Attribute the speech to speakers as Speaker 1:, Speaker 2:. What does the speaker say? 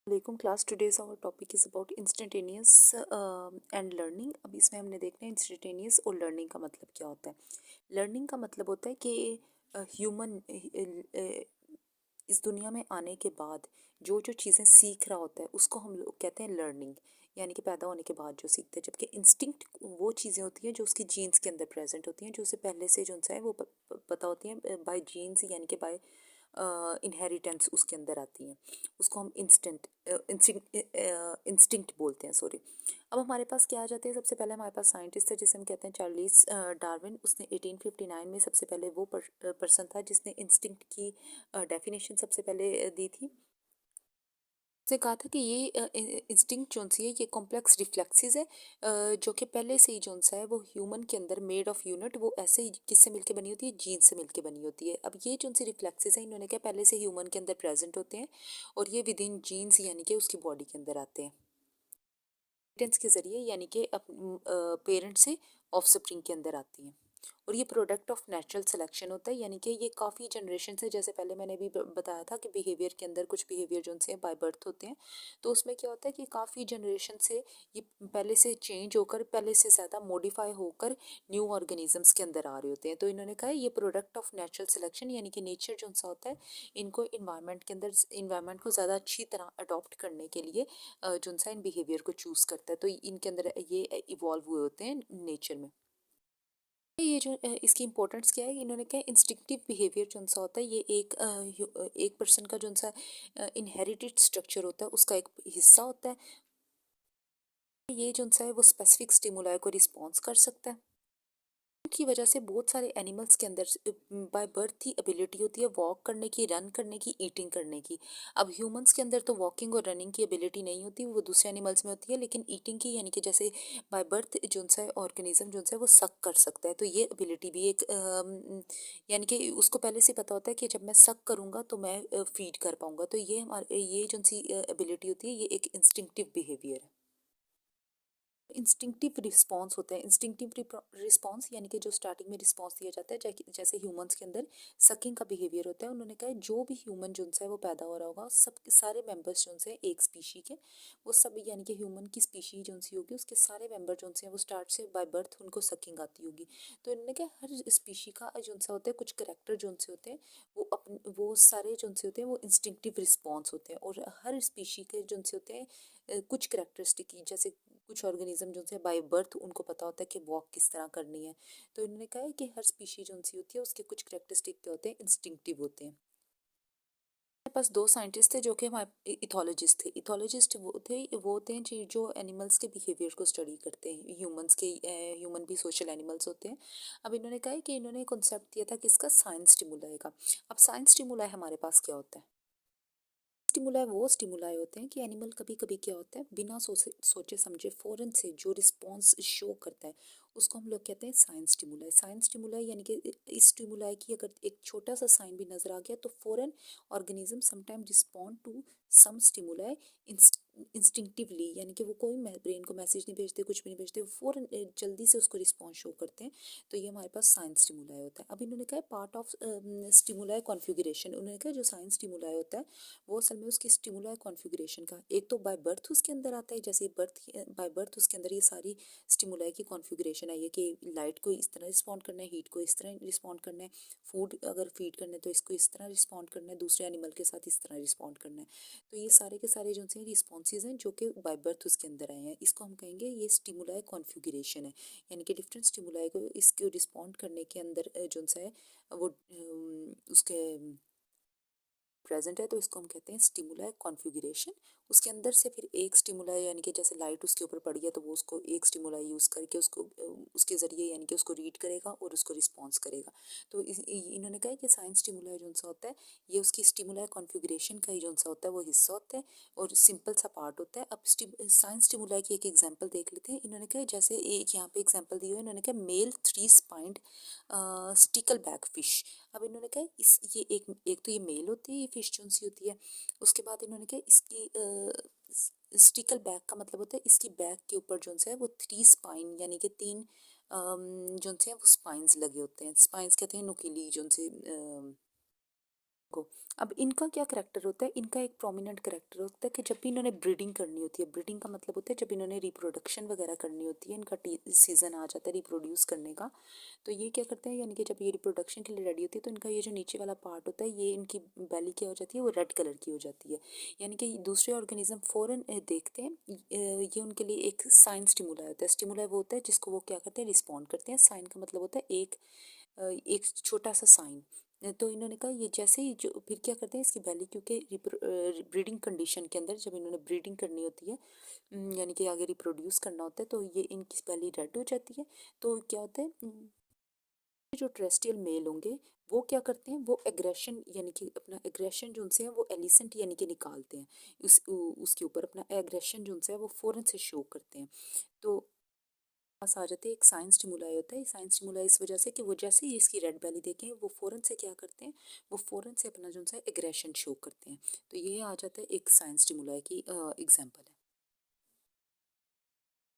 Speaker 1: वालेकुम class today's our topic is about instantaneous and learning. अब इसमें हमने देखना है इंस्टेंटेनियस और लर्निंग का मतलब क्या होता है। लर्निंग का मतलब होता है कि ह्यूमन इस दुनिया में आने के बाद जो जो चीज़ें सीख रहा होता है उसको हम लोग कहते हैं लर्निंग, यानी कि पैदा होने के बाद जो सीखते हैं। जबकि इंस्टिंक्ट वो चीज़ें होती हैं जो उसकी जीन्स के अंदर प्रेजेंट होती हैं, जो उसे पहले से जो उनसा है वो पता होती हैं बाय जीन्स, यानी कि बाय इनहेरिटेंस उसके अंदर आती हैं। उसको हम इंस्टिंक्ट बोलते हैं, सॉरी। अब हमारे पास क्या आ जाते हैं, सबसे पहले हमारे पास साइंटिस्ट है जिसे हम कहते हैं चार्लिस डार्विन। उसने 1859 में सबसे पहले वो पर्सन था जिसने इंस्टिंक्ट की डेफिनेशन सबसे पहले दी थी। उसने कहा था कि ये इंस्टिंक्ट जोन सी है ये कॉम्प्लेक्स रिफ्लेक्सेस है, जो कि पहले से ही जोन सा है वो ह्यूमन के अंदर मेड ऑफ यूनिट, वो ऐसे ही किससे मिलके बनी होती है, जीन से मिलके बनी होती है। अब ये जोन सी रिफ्लेक्सेस है इन्होंने कहा पहले से ह्यूमन के अंदर प्रेजेंट होते हैं और ये विद इन जीन्स यानी कि उसकी बॉडी के अंदर आते हैं पेरेंट्स के जरिए, यानी कि पेरेंट से ऑफस्प्रिंग के अंदर आती हैं। और ये प्रोडक्ट ऑफ नेचुरल सिलेक्शन होता है, यानी कि ये काफ़ी जनरेशन से, जैसे पहले मैंने भी बताया था कि बिहेवियर के अंदर कुछ बिहेवियर जो उनसे बाय बर्थ होते हैं, तो उसमें क्या होता है कि काफ़ी जनरेशन से ये पहले से चेंज होकर, पहले से ज़्यादा मॉडिफाई होकर न्यू ऑर्गेनिजम्स के अंदर आ रहे होते हैं। तो इन्होंने कहा ये प्रोडक्ट ऑफ नेचुरल सिलेक्शन, यानी कि नेचर जो सा होता है इनको इन्वायरमेंट के अंदर, इन्वायरमेंट को ज़्यादा अच्छी तरह अडॉप्ट करने के लिए जो सा इन बिहेवियर को चूज़ करता है। तो इनके अंदर ये इवॉल्व हुए होते हैं नेचर में। ये जो इसकी इम्पोर्टेंस क्या है, इन्होंने कहा इंस्टिंक्टिव बिहेवियर जो सा होता है ये एक पर्सन का जो सा इनहेरिटेड स्ट्रक्चर होता है उसका एक हिस्सा होता है। ये जो सा है वो स्पेसिफिक स्टिमुलाई को रिस्पॉन्स कर सकता है। की वजह से बहुत सारे एनिमल्स के अंदर बाय बर्थ ही एबिलिटी होती है वॉक करने की, रन करने की, ईटिंग करने की। अब ह्यूमंस के अंदर तो वॉकिंग और रनिंग की एबिलिटी नहीं होती, वो दूसरे एनिमल्स में होती है, लेकिन ईटिंग की, यानी कि जैसे बाय बर्थ जो सा ऑर्गेनिज्म जो है वो सक कर सकता है, तो ये एबिलिटी भी एक यानी कि उसको पहले से पता होता है कि जब मैं सक करूँगा तो मैं फीड कर पाऊंगा। तो ये हमारे ये जो सी एबिलिटी होती है ये एक इंस्टिंक्टिव बिहेवियर है। इंस्टिंक्टिव रिस्पॉन्स होता है। इंस्टिंक्टिव रिस्पॉन्स यानी कि जो स्टार्टिंग में रिस्पॉन्स दिया जाता है, जैसे ह्यूमंस के अंदर सकिंग का बिहेवियर होता है। उन्होंने कहा जो भी ह्यूमन जो है वो पैदा हो रहा होगा, सब सारे मेंबर्स जो है एक स्पीशी के, वो सब यानी कि ह्यूमन की स्पीशी जो सी होगी उसके सारे मेंबर जो हैं वो स्टार्ट से बाय बर्थ उनको सकिंग आती होगी। तो इन्होंने कहा हर स्पीशी का जो सा होता है कुछ करेक्टर जो से होते हैं वो अपने, वो सारे जो से होते हैं वो इंस्टिंक्टिव रिस्पॉन्स होते हैं। और हर स्पीशी के जो से होते हैं कुछ करेक्टरिस्टिक, जैसे कुछ ऑर्गेनिज्म जो है बाय बर्थ उनको पता होता है कि वॉक किस तरह करनी है। तो इन्होंने कहा है कि हर स्पीशी जो सी होती है उसके कुछ करेक्टरिस्टिक क्या होते हैं, इंस्टिंक्टिव होते हैं। मेरे पास दो साइंटिस्ट थे जो कि हमारे इथोलॉजिस्ट थे। इथोलॉजिस्ट वो होते हैं जो एनिमल्स के बिहेवियर को स्टडी करते हैं। ह्यूमंस के ह्यूमन भी सोशल एनिमल्स होते हैं। अब इन्होंने कहा है कि इन्होंने कॉन्सेप्ट दिया था किसका, साइंस स्टिमुलाई का। अब साइंस स्टिमुलाई हमारे पास क्या होता है, स्टिमुलाई वो स्टिमुलाई होते हैं कि एनिमल कभी कभी क्या होता है बिना सोचे समझे फौरन से जो रिस्पॉन्स शो करता है उसको हम लोग कहते हैं साइंस स्टिमुलाई। साइंस स्टिमुलाई यानी कि इस स्टिमुलाई की अगर एक छोटा सा साइन भी नजर आ गया तो फौरन organism sometime respond to some stimuli instinctively, यानी कि वो कोई ब्रेन को मैसेज नहीं भेजते, कुछ भी नहीं भेजते, वो फौरन जल्दी से उसको रिस्पॉन्स शो करते हैं। तो ये हमारे पास साइंस स्टिमुलाई होता है। अब इन्होंने कहा पार्ट ऑफ स्टिमुलाई कॉन्फ़िगरेशन, उन्होंने कहा जो साइंस स्टिमुलाई होता है वो असल में उसकी स्टिमुलाई कॉन्फ़िगरेशन का एक तो बाय बर्थ उसके अंदर आता है, जैसे बाय बर्थ उसके अंदर ये सारी स्टिमुलाई की कॉन्फ़िगरेशन आई है कि लाइट को इस तरह रिस्पॉन्ड करना है, हीट को इस तरह रिस्पॉन्ड करना है, फूड अगर फीड करना है तो इसको इस तरह रिस्पॉन्ड करना है, दूसरे एनिमल के साथ इस तरह रिस्पॉन्ड करना है। तो ये सारे के सारे जो हैं रिस्पॉन्सेज हैं जो कि बाय बर्थ उसके अंदर आए हैं, इसको हम कहेंगे ये स्टिमुलाई कॉन्फ़िगरेशन है। यानी कि डिफरेंट स्टिमुलाई को इसको रिस्पॉन्ड करने के अंदर जो सा है वो उसके प्रेजेंट है, तो इसको हम कहते हैं स्टिमुलाई कॉन्फ़िगरेशन। उसके अंदर से फिर एक स्टिमुलाई, यानी कि जैसे लाइट उसके ऊपर पड़ी है तो वो उसको एक स्टिमुलाई यूज़ करके उसको उसके ज़रिए यानी कि उसको रीड करेगा और उसको रिस्पॉन्स करेगा। तो इन्होंने कहा कि साइंस स्टिमुलाई जो सा होता है ये उसकी स्टिमुलाई कॉन्फ़िगरेशन का ही जो सा होता है वो हिस्सा होता है और सिंपल सा पार्ट होता है। अब साइंस स्टिमुलाई की एक एग्जाम्पल देख लेते हैं। इन्होंने कहा जैसे एक यहाँ पे एग्जाम्पल दी हुई है, इन्होंने कहा मेल 3 स्पाइंड स्टिकल बैक फिश। अब इन्होंने कहा इस ये एक तो ये मेल होती है, ये फिश जो सी होती है। उसके बाद इन्होंने कहा इसकी स्टिकल बैक का मतलब होता है इसकी बैक के ऊपर जो है वो 3 स्पाइन, यानी कि 3 जो से वो स्पाइंस लगे होते हैं। स्पाइंस कहते हैं नुकीली जो से को अब इनका क्या करैक्टर होता है, इनका एक प्रोमिनेंट करैक्टर होता है कि जब भी इन्होंने ब्रीडिंग करनी होती है, ब्रीडिंग का मतलब होता है जब इन्होंने रिप्रोडक्शन वगैरह करनी होती है, इनका सीजन आ जाता है रिप्रोड्यूस करने का, तो ये क्या करते हैं, यानी कि जब ये रिप्रोडक्शन के लिए रेडी होती है तो इनका ये जो नीचे वाला पार्ट होता है, ये इनकी बेली क्या हो जाती है, वो रेड कलर की हो जाती है। यानी कि दूसरे ऑर्गेनिज्म फ़ौरन देखते हैं, ये उनके लिए एक साइन स्टिमुला होता है। स्टिमुला वो होता है जिसको वो क्या करते हैं, रिस्पॉन्ड करते हैं। साइन का मतलब होता है एक छोटा सा साइन। तो इन्होंने कहा ये जैसे ही जो फिर क्या करते हैं, इसकी बेली क्योंकि ब्रीडिंग कंडीशन के अंदर जब इन्होंने ब्रीडिंग करनी होती है, यानी कि आगे रिप्रोड्यूस करना होता है, तो ये इनकी बेली रेड हो जाती है। तो क्या होता है, जो टेरेस्ट्रियल मेल होंगे वो क्या करते हैं, वो एग्रेशन यानी कि अपना एग्रेशन जो उनसे है वो एलिसेंट यानी कि निकालते हैं, उसके ऊपर अपना एग्रेशन जो उनसे है वो फ़ौरन से शो करते हैं। तो पास आ जाते हैं, एक साइंस स्टिमुलाई होता है। साइंस स्टिमुलाई इस वजह से कि वो जैसे ही इसकी रेड बेली देखें वो फ़ौरन से क्या करते हैं, वो फ़ौरन से अपना जो है एग्रेशन शो करते हैं। तो ये आ जाता है एक साइंस स्टिमुलाई की एग्जांपल है।